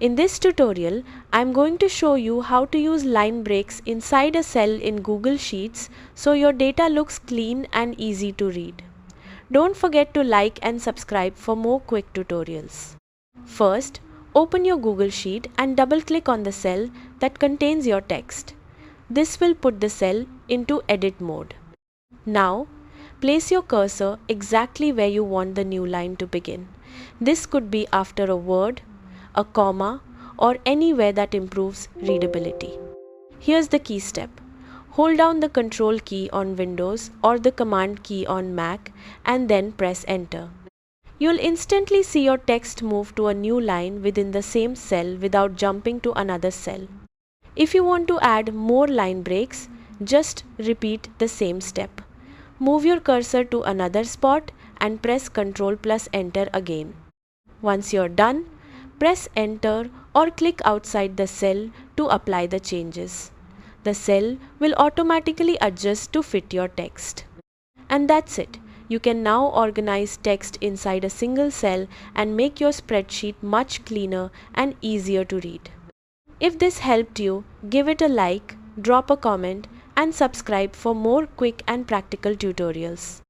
In this tutorial, I am going to show you how to use line breaks inside a cell in Google Sheets so your data looks clean and easy to read. Don't forget to like and subscribe for more quick tutorials. First, open your Google Sheet and double-click on the cell that contains your text. This will put the cell into edit mode. Now, place your cursor exactly where you want the new line to begin. This could be after a word, a comma, or anywhere that improves readability. Here's the key step. Hold down the Control key on Windows or the Command key on Mac and then press Enter. You'll instantly see your text move to a new line within the same cell without jumping to another cell. If you want to add more line breaks, just repeat the same step. Move your cursor to another spot and press Ctrl plus Enter again. Once you're done, press Enter or click outside the cell to apply the changes. The cell will automatically adjust to fit your text. And that's it. You can now organize text inside a single cell and make your spreadsheet much cleaner and easier to read. If this helped you, give it a like, drop a comment, and subscribe for more quick and practical tutorials.